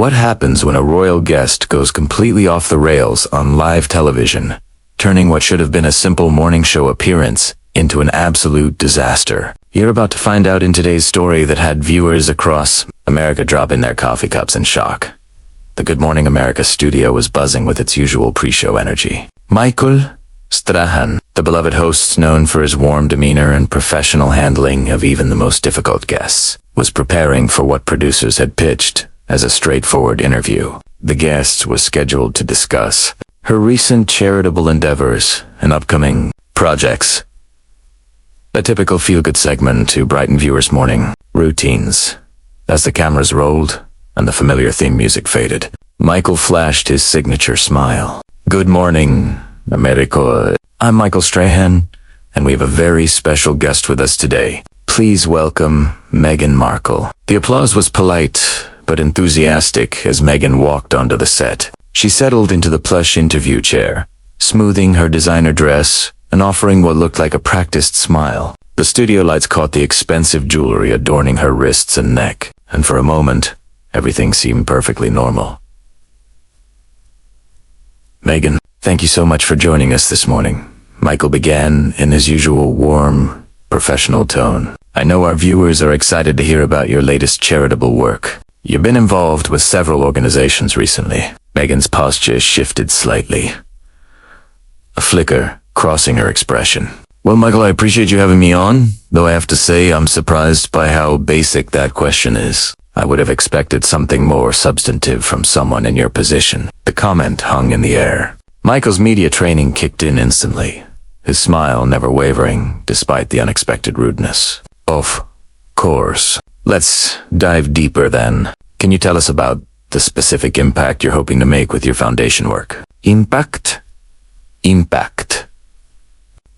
What happens when a royal guest goes completely off the rails on live television, turning what should have been a simple morning show appearance into an absolute disaster? You're about to find out in today's story that had viewers across America dropping their coffee cups in shock. The Good Morning America studio was buzzing with its usual pre-show energy. Michael Strahan, the beloved host known for his warm demeanor and professional handling of even the most difficult guests, was preparing for what producers had pitched as a straightforward interview. The guest was scheduled to discuss her recent charitable endeavors and upcoming projects. A typical feel-good segment to brighten viewers' morning routines. As the cameras rolled and the familiar theme music faded, Michael flashed his signature smile. Good morning, America. I'm Michael Strahan, and we have a very special guest with us today. Please welcome Meghan Markle. The applause was polite but enthusiastic as Meghan walked onto the set. She settled into the plush interview chair, smoothing her designer dress and offering what looked like a practiced smile. The studio lights caught the expensive jewelry adorning her wrists and neck, and for a moment, everything seemed perfectly normal. Meghan, thank you so much for joining us this morning. Michael began in his usual warm, professional tone. I know our viewers are excited to hear about your latest charitable work. You've been involved with several organizations recently. Meghan's posture shifted slightly, a flicker crossing her expression. Well, Michael, I appreciate you having me on, though I have to say I'm surprised by how basic that question is. I would have expected something more substantive from someone in your position. The comment hung in the air. Michael's media training kicked in instantly, his smile never wavering despite the unexpected rudeness. Of course. Let's dive deeper then. Can you tell us about the specific impact you're hoping to make with your foundation work? Impact? Impact.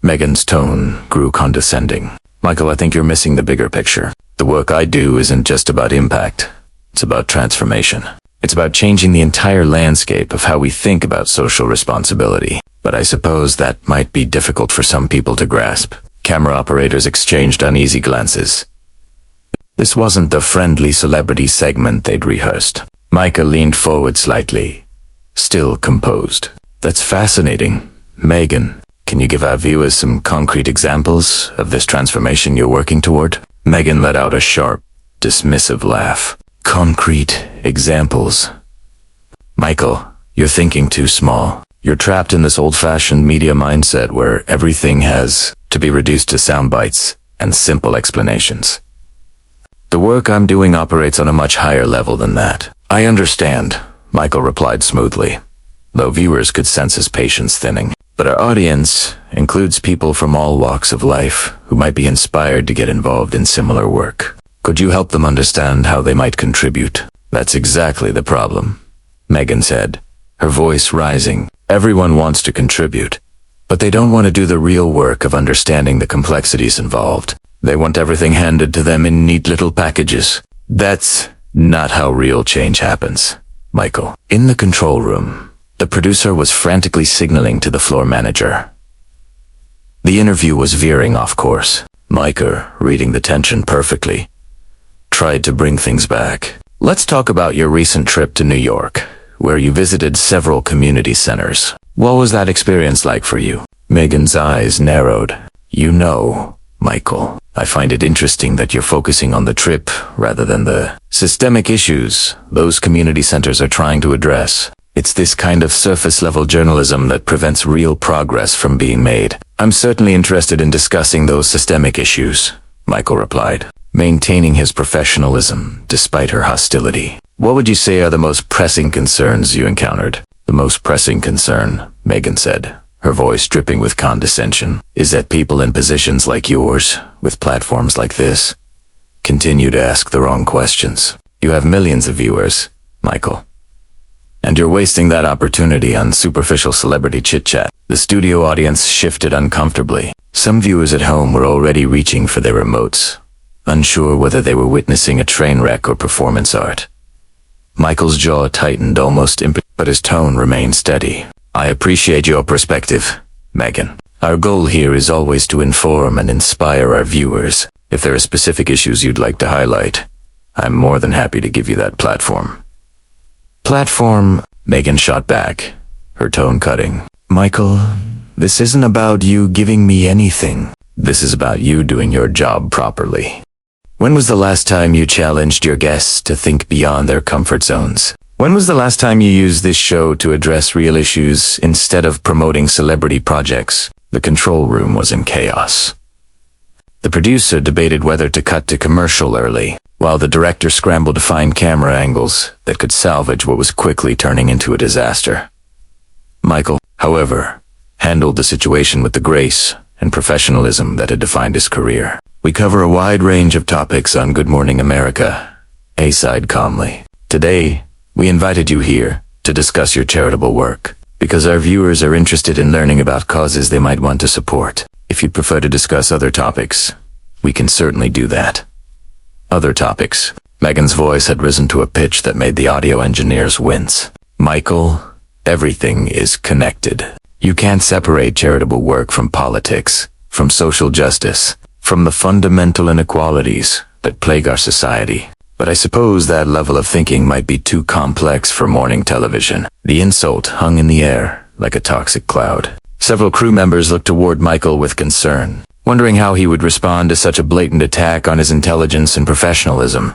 Meghan's tone grew condescending. Michael, I think you're missing the bigger picture. The work I do isn't just about impact. It's about transformation. It's about changing the entire landscape of how we think about social responsibility. But I suppose that might be difficult for some people to grasp. Camera operators exchanged uneasy glances. This wasn't the friendly celebrity segment they'd rehearsed. Michael leaned forward slightly, still composed. That's fascinating. Meghan, can you give our viewers some concrete examples of this transformation you're working toward? Meghan let out a sharp, dismissive laugh. Concrete examples. Michael, you're thinking too small. You're trapped in this old-fashioned media mindset where everything has to be reduced to sound bites and simple explanations. The work I'm doing operates on a much higher level than that. I understand, Michael replied smoothly, though viewers could sense his patience thinning. But our audience includes people from all walks of life who might be inspired to get involved in similar work. Could you help them understand how they might contribute? That's exactly the problem, Meghan said, her voice rising. Everyone wants to contribute, but they don't want to do the real work of understanding the complexities involved. They want everything handed to them in neat little packages. That's not how real change happens, Michael. In the control room, the producer was frantically signaling to the floor manager. The interview was veering off course. Michael, reading the tension perfectly, tried to bring things back. Let's talk about your recent trip to New York, where you visited several community centers. What was that experience like for you? Meghan's eyes narrowed. You know, Michael, I find it interesting that you're focusing on the trip rather than the systemic issues those community centers are trying to address. It's this kind of surface-level journalism that prevents real progress from being made. I'm certainly interested in discussing those systemic issues, Michael replied, maintaining his professionalism despite her hostility. What would you say are the most pressing concerns you encountered? The most pressing concern, Meghan said, her voice dripping with condescension, is that people in positions like yours, with platforms like this, continue to ask the wrong questions. You have millions of viewers, Michael, and you're wasting that opportunity on superficial celebrity chit-chat. The studio audience shifted uncomfortably. Some viewers at home were already reaching for their remotes, unsure whether they were witnessing a train wreck or performance art. Michael's jaw tightened almost but his tone remained steady. I appreciate your perspective, Meghan. Our goal here is always to inform and inspire our viewers. If there are specific issues you'd like to highlight, I'm more than happy to give you that platform. Platform, Meghan shot back, her tone cutting. Michael, this isn't about you giving me anything. This is about you doing your job properly. When was the last time you challenged your guests to think beyond their comfort zones? When was the last time you used this show to address real issues instead of promoting celebrity projects? The control room was in chaos. The producer debated whether to cut to commercial early, while the director scrambled to find camera angles that could salvage what was quickly turning into a disaster. Michael, however, handled the situation with the grace and professionalism that had defined his career. We cover a wide range of topics on Good Morning America, he sighed calmly. Today, we invited you here to discuss your charitable work, because our viewers are interested in learning about causes they might want to support. If you'd prefer to discuss other topics, we can certainly do that. Other topics. Meghan's voice had risen to a pitch that made the audio engineers wince. Michael, everything is connected. You can't separate charitable work from politics, from social justice, from the fundamental inequalities that plague our society. But I suppose that level of thinking might be too complex for morning television. The insult hung in the air like a toxic cloud. Several crew members looked toward Michael with concern, wondering how he would respond to such a blatant attack on his intelligence and professionalism.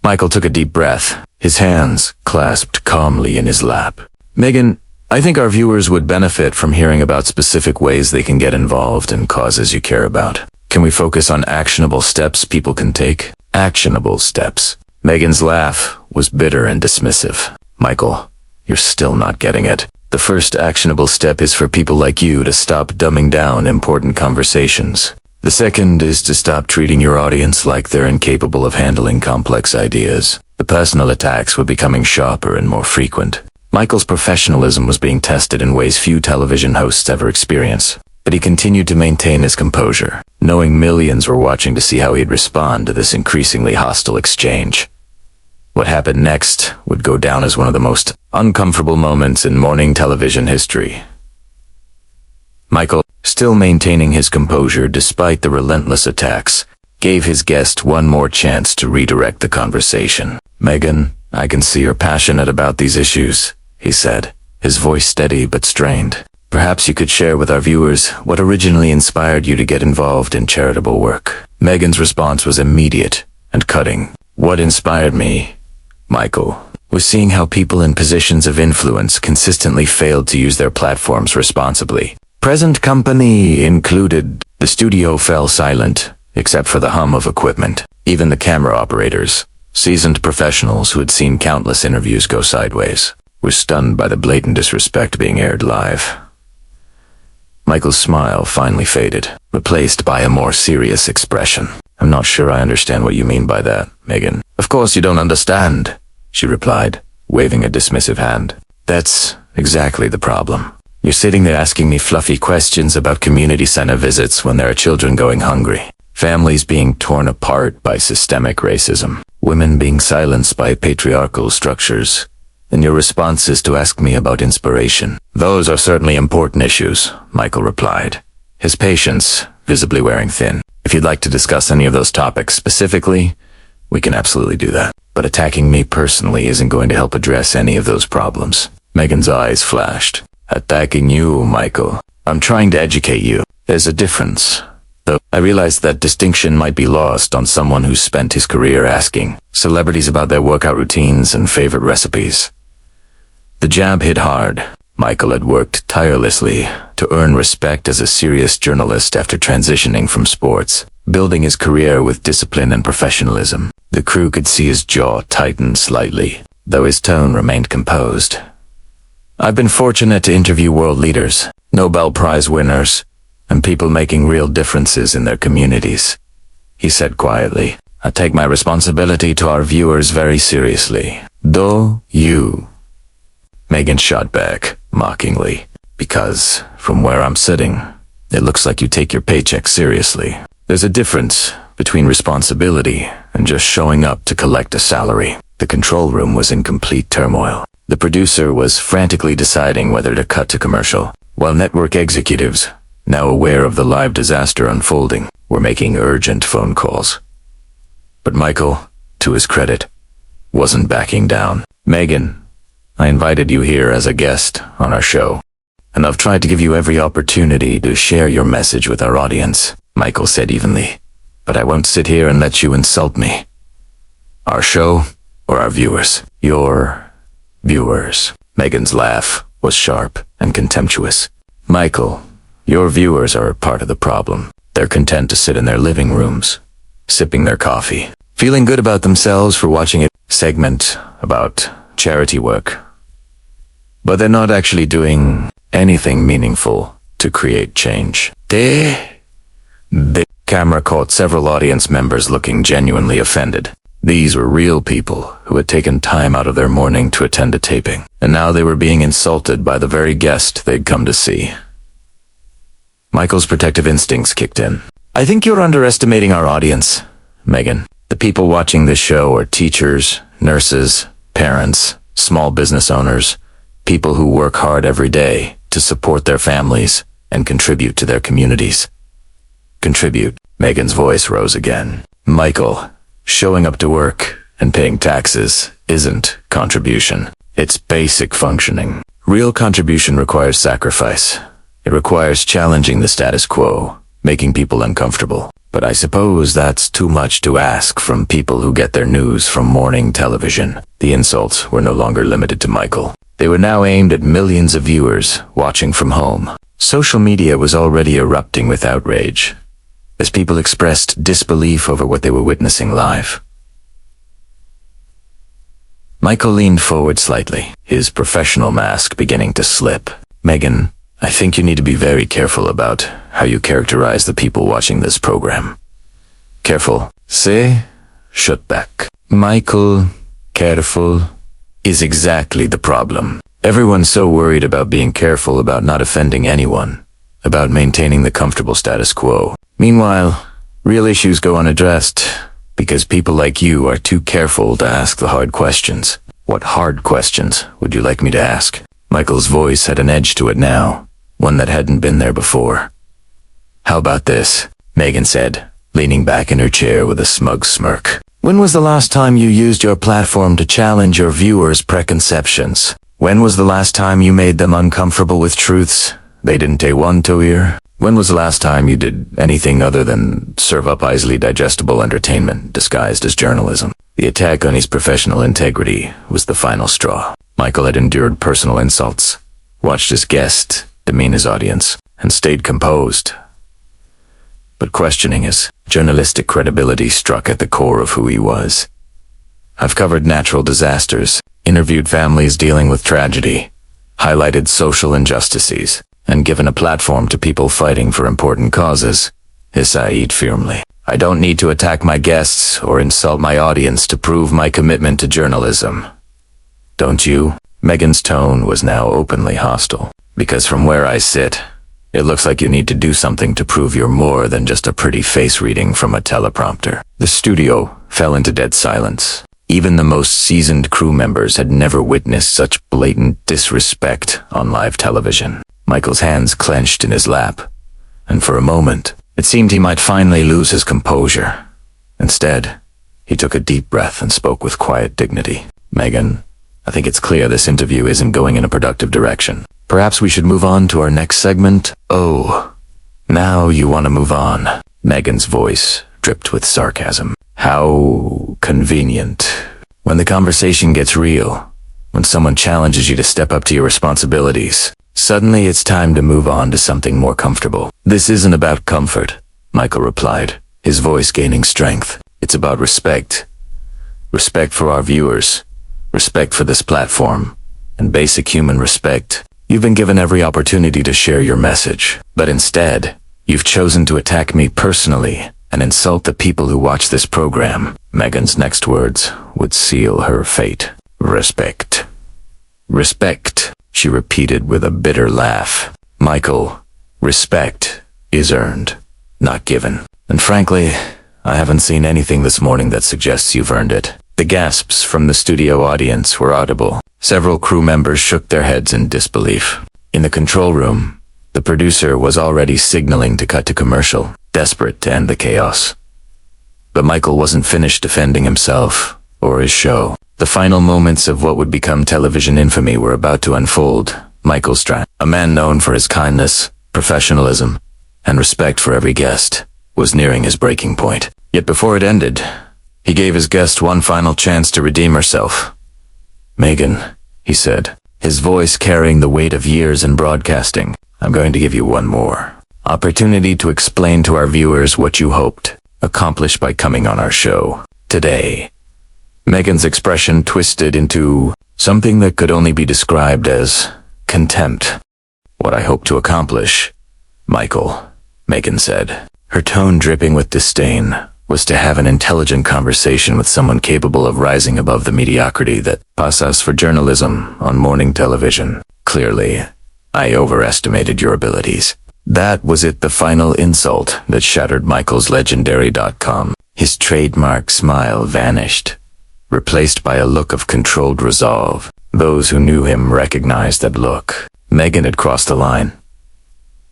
Michael took a deep breath, his hands clasped calmly in his lap. Meghan, I think our viewers would benefit from hearing about specific ways they can get involved in causes you care about. Can we focus on actionable steps people can take? Actionable steps. Meghan's laugh was bitter and dismissive. Michael, you're still not getting it. The first actionable step is for people like you to stop dumbing down important conversations. The second is to stop treating your audience like they're incapable of handling complex ideas. The personal attacks were becoming sharper and more frequent. Michael's professionalism was being tested in ways few television hosts ever experience. But he continued to maintain his composure, knowing millions were watching to see how he'd respond to this increasingly hostile exchange. What happened next would go down as one of the most uncomfortable moments in morning television history. Michael, still maintaining his composure despite the relentless attacks, gave his guest one more chance to redirect the conversation. Meghan, I can see you're passionate about these issues, he said, his voice steady but strained. Perhaps you could share with our viewers what originally inspired you to get involved in charitable work. Meghan's response was immediate and cutting. What inspired me, Michael, was seeing how people in positions of influence consistently failed to use their platforms responsibly. Present company included. The studio fell silent, except for the hum of equipment. Even the camera operators, seasoned professionals who had seen countless interviews go sideways, were stunned by the blatant disrespect being aired live. Michael's smile finally faded, replaced by a more serious expression. I'm not sure I understand what you mean by that, Meghan. Of course you don't understand, she replied, waving a dismissive hand. That's exactly the problem. You're sitting there asking me fluffy questions about community center visits when there are children going hungry, families being torn apart by systemic racism, women being silenced by patriarchal structures. And your response is to ask me about inspiration. Those are certainly important issues, Michael replied, his patience visibly wearing thin. If you'd like to discuss any of those topics specifically, we can absolutely do that. But attacking me personally isn't going to help address any of those problems. Meghan's eyes flashed. Attacking you, Michael. I'm trying to educate you. There's a difference. Though I realize that distinction might be lost on someone who's spent his career asking celebrities about their workout routines and favorite recipes. The jab hit hard. Michael had worked tirelessly to earn respect as a serious journalist after transitioning from sports, building his career with discipline and professionalism. The crew could see his jaw tighten slightly, though his tone remained composed. I've been fortunate to interview world leaders, Nobel Prize winners, and people making real differences in their communities, he said quietly. I take my responsibility to our viewers very seriously. Do you? Meghan shot back, mockingly, because, from where I'm sitting, it looks like you take your paycheck seriously. There's a difference between responsibility and just showing up to collect a salary. The control room was in complete turmoil. The producer was frantically deciding whether to cut to commercial, while network executives, now aware of the live disaster unfolding, were making urgent phone calls. But Michael, to his credit, wasn't backing down. Meghan, I invited you here as a guest on our show, and I've tried to give you every opportunity to share your message with our audience, Michael said evenly. But I won't sit here and let you insult me. Our show or our viewers? Your viewers. Meghan's laugh was sharp and contemptuous. Michael, your viewers are part of the problem. They're content to sit in their living rooms, sipping their coffee, feeling good about themselves for watching a segment about charity work. But they're not actually doing anything meaningful to create change. The camera caught several audience members looking genuinely offended. These were real people who had taken time out of their morning to attend a taping, and now they were being insulted by the very guest they'd come to see. Michael's protective instincts kicked in. I think you're underestimating our audience, Meghan. The people watching this show are teachers, nurses, parents, small business owners, people who work hard every day to support their families and contribute to their communities. Contribute. Meghan's voice rose again. Michael, showing up to work and paying taxes isn't contribution. It's basic functioning. Real contribution requires sacrifice. It requires challenging the status quo, making people uncomfortable. But I suppose that's too much to ask from people who get their news from morning television. The insults were no longer limited to Michael. They were now aimed at millions of viewers watching from home. Social media was already erupting with outrage, as people expressed disbelief over what they were witnessing live. Michael leaned forward slightly, his professional mask beginning to slip. Meghan, I think you need to be very careful about how you characterize the people watching this program. Careful. Say, shut back. Michael, careful, is exactly the problem. Everyone's so worried about being careful about not offending anyone, about maintaining the comfortable status quo. Meanwhile, real issues go unaddressed because people like you are too careful to ask the hard questions. What hard questions would you like me to ask? Michael's voice had an edge to it now, one that hadn't been there before. How about this? Meghan said, leaning back in her chair with a smug smirk. When was the last time you used your platform to challenge your viewers' preconceptions? When was the last time you made them uncomfortable with truths they didn't want to hear? When was the last time you did anything other than serve up easily digestible entertainment disguised as journalism? The attack on his professional integrity was the final straw. Michael had endured personal insults, watched his guest demean his audience, and stayed composed. But questioning his journalistic credibility struck at the core of who he was. I've covered natural disasters, interviewed families dealing with tragedy, highlighted social injustices, and given a platform to people fighting for important causes, he said firmly. I don't need to attack my guests or insult my audience to prove my commitment to journalism. Don't you? Meghan's tone was now openly hostile. Because from where I sit, it looks like you need to do something to prove you're more than just a pretty face reading from a teleprompter. The studio fell into dead silence. Even the most seasoned crew members had never witnessed such blatant disrespect on live television. Michael's hands clenched in his lap, and for a moment, it seemed he might finally lose his composure. Instead, he took a deep breath and spoke with quiet dignity. Meghan, I think it's clear this interview isn't going in a productive direction. Perhaps we should move on to our next segment? Oh, now you want to move on. Meghan's voice dripped with sarcasm. How convenient. When the conversation gets real, when someone challenges you to step up to your responsibilities, suddenly it's time to move on to something more comfortable. This isn't about comfort, Michael replied, his voice gaining strength. It's about respect. Respect for our viewers, respect for this platform, and basic human respect. You've been given every opportunity to share your message, but instead, you've chosen to attack me personally and insult the people who watch this program. Meghan's next words would seal her fate. Respect. Respect, she repeated with a bitter laugh. Michael, respect is earned, not given. And frankly, I haven't seen anything this morning that suggests you've earned it. The gasps from the studio audience were audible. Several crew members shook their heads in disbelief. In the control room, the producer was already signaling to cut to commercial, desperate to end the chaos. But Michael wasn't finished defending himself or his show. The final moments of what would become television infamy were about to unfold. Michael Strahan, a man known for his kindness, professionalism, and respect for every guest, was nearing his breaking point. Yet before it ended, he gave his guest one final chance to redeem herself. "Meghan," he said, his voice carrying the weight of years in broadcasting, "I'm going to give you one more opportunity to explain to our viewers what you hoped accomplish by coming on our show today." Meghan's expression twisted into something that could only be described as contempt. "What I hope to accomplish, Michael," Meghan said, her tone dripping with disdain, "was to have an intelligent conversation with someone capable of rising above the mediocrity that passes for journalism on morning television. Clearly, I overestimated your abilities." That was it, the final insult that shattered Michael's legendary.com. His trademark smile vanished, replaced by a look of controlled resolve. Those who knew him recognized that look. Meghan had crossed the line.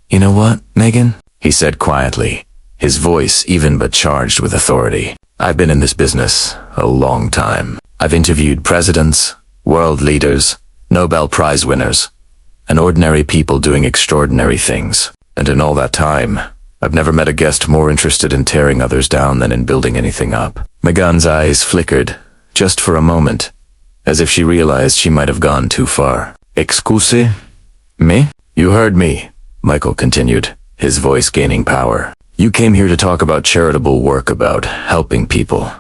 "You know what, Meghan?" he said quietly, his voice even but charged with authority. "I've been in this business a long time. I've interviewed presidents, world leaders, Nobel Prize winners, and ordinary people doing extraordinary things. And in all that time, I've never met a guest more interested in tearing others down than in building anything up." Meghan's eyes flickered, just for a moment, as if she realized she might have gone too far. "Excuse me?" "You heard me," Michael continued, his voice gaining power. "You came here to talk about charitable work, about helping people,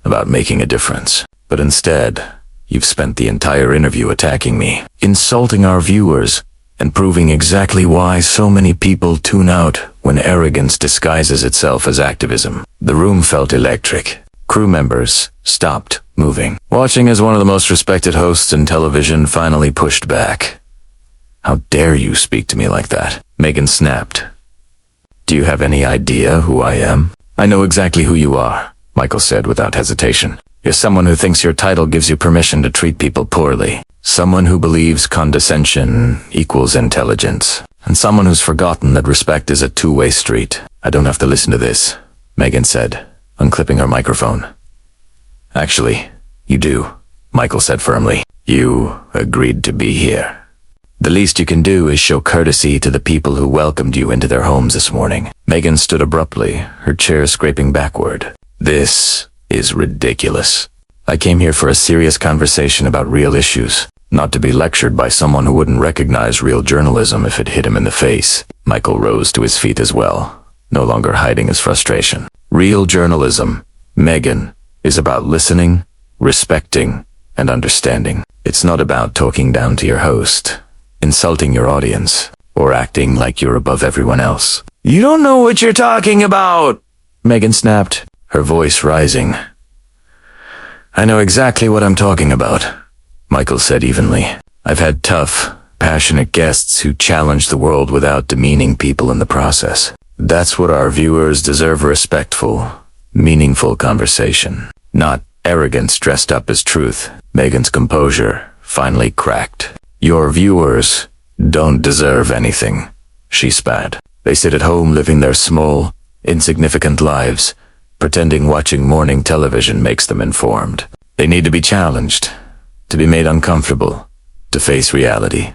about making a difference. But instead, you've spent the entire interview attacking me, insulting our viewers, and proving exactly why so many people tune out when arrogance disguises itself as activism." The room felt electric. Crew members stopped moving, watching as one of the most respected hosts in television finally pushed back. "How dare you speak to me like that?" Meghan snapped. "Do you have any idea who I am?" "I know exactly who you are," Michael said without hesitation. "You're someone who thinks your title gives you permission to treat people poorly. Someone who believes condescension equals intelligence. And someone who's forgotten that respect is a two-way street." "I don't have to listen to this," Meghan said, unclipping her microphone. "Actually, you do," Michael said firmly. "You agreed to be here. The least you can do is show courtesy to the people who welcomed you into their homes this morning." Meghan stood abruptly, her chair scraping backward. "This is ridiculous. I came here for a serious conversation about real issues, not to be lectured by someone who wouldn't recognize real journalism if it hit him in the face." Michael rose to his feet as well, no longer hiding his frustration. "Real journalism, Meghan, is about listening, respecting, and understanding. It's not about talking down to your host, insulting your audience, or acting like you're above everyone else." "You don't know what you're talking about," Meghan snapped, her voice rising. "I know exactly what I'm talking about," Michael said evenly. "I've had tough, passionate guests who challenge the world without demeaning people in the process. That's what our viewers deserve: a respectful, meaningful conversation, not arrogance dressed up as truth." Meghan's composure finally cracked. "Your viewers don't deserve anything," she spat. "They sit at home living their small, insignificant lives, pretending watching morning television makes them informed. They need to be challenged, to be made uncomfortable, to face reality."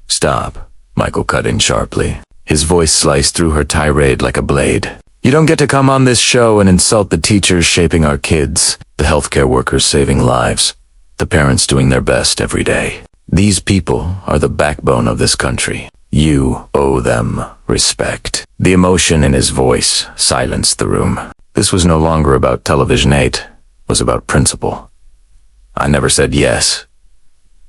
"Stop," Michael cut in sharply. His voice sliced through her tirade like a blade. "You don't get to come on this show and insult the teachers shaping our kids, the healthcare workers saving lives, the parents doing their best every day. These people are the backbone of this country. You owe them respect." The emotion in his voice silenced the room. This was no longer about Television 8, it was about principle. "I never said yes."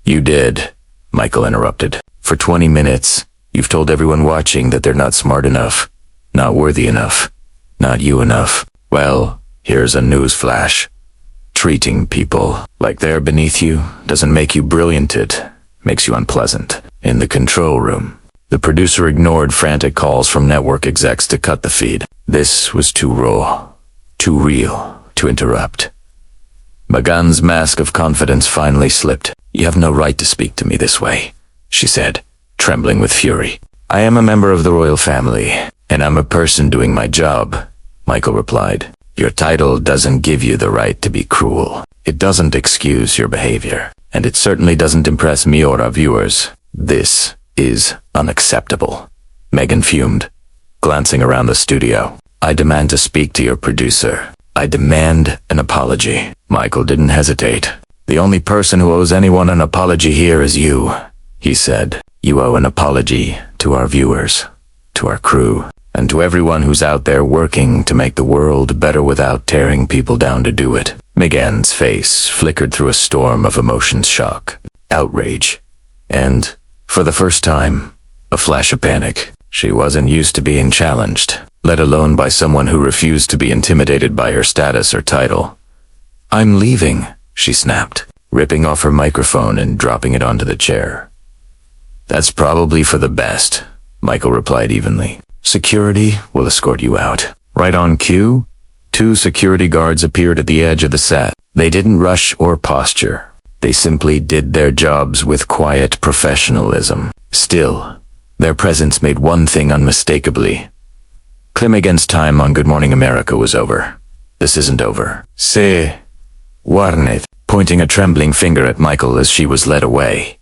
"You did," Michael interrupted. "For 20 minutes, you've told everyone watching that they're not smart enough, not worthy enough, not you enough. Well, here's a news flash. Treating people like they're beneath you doesn't make you brilliant, it makes you unpleasant." In the control room, the producer ignored frantic calls from network execs to cut the feed. This was too raw, too real, to interrupt. Meghan's mask of confidence finally slipped. "You have no right to speak to me this way," she said, trembling with fury. "I am a member of the royal family, and I'm a person doing my job," Michael replied. Your title doesn't give you the right to be cruel. It doesn't excuse your behavior. And it certainly doesn't impress me or our viewers. This is unacceptable. Meghan fumed, glancing around the studio. I demand to speak to your producer. I demand an apology. Michael didn't hesitate. The only person who owes anyone an apology here is you, he said. You owe an apology to our viewers, to our crew, and to everyone who's out there working to make the world better without tearing people down to do it. Meghan's face flickered through a storm of emotions, shock, outrage, and, for the first time, a flash of panic. She wasn't used to being challenged, let alone by someone who refused to be intimidated by her status or title. I'm leaving, she snapped, ripping off her microphone and dropping it onto the chair. That's probably for the best, Michael replied evenly. Security will escort you out. Right on cue, 2 security guards appeared at the edge of the set. They didn't rush or posture. They simply did their jobs with quiet professionalism. Still, their presence made one thing unmistakably. Meghan's time on Good Morning America was over. This isn't over. Se warned, pointing a trembling finger at Michael as she was led away.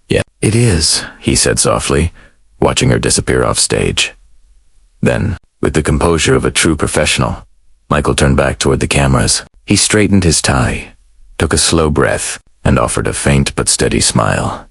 Yeah, it is, he said softly, watching her disappear off stage. Then, with the composure of a true professional, Michael turned back toward the cameras. He straightened his tie, took a slow breath, and offered a faint but steady smile.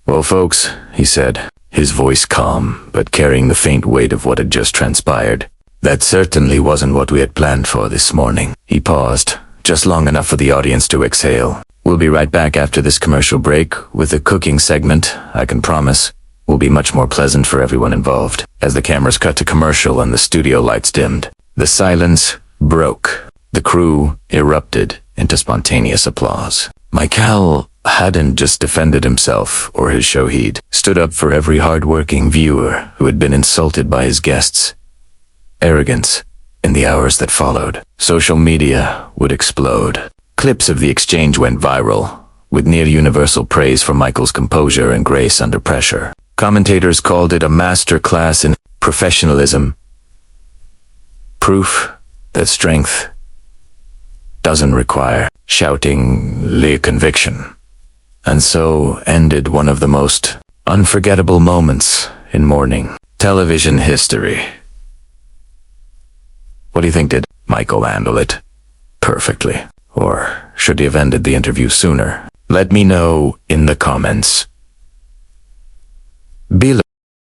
Well, folks, he said, his voice calm, but carrying the faint weight of what had just transpired. That certainly wasn't what we had planned for this morning. He paused, just long enough for the audience to exhale. We'll be right back after this commercial break with a cooking segment, I can promise. Will be much more pleasant for everyone involved. As the cameras cut to commercial and the studio lights dimmed, the silence broke. The crew erupted into spontaneous applause. Michael hadn't just defended himself or his show, he'd stood up for every hard-working viewer who had been insulted by his guests' arrogance. In the hours that followed, social media would explode. Clips of the exchange went viral, with near-universal praise for Michael's composure and grace under pressure. Commentators called it a master class in professionalism. Proof that strength doesn't require shouting le conviction. And so ended one of the most unforgettable moments in morning television history. What do you think? Did Michael handle it perfectly? Or should he have ended the interview sooner? Let me know in the comments below.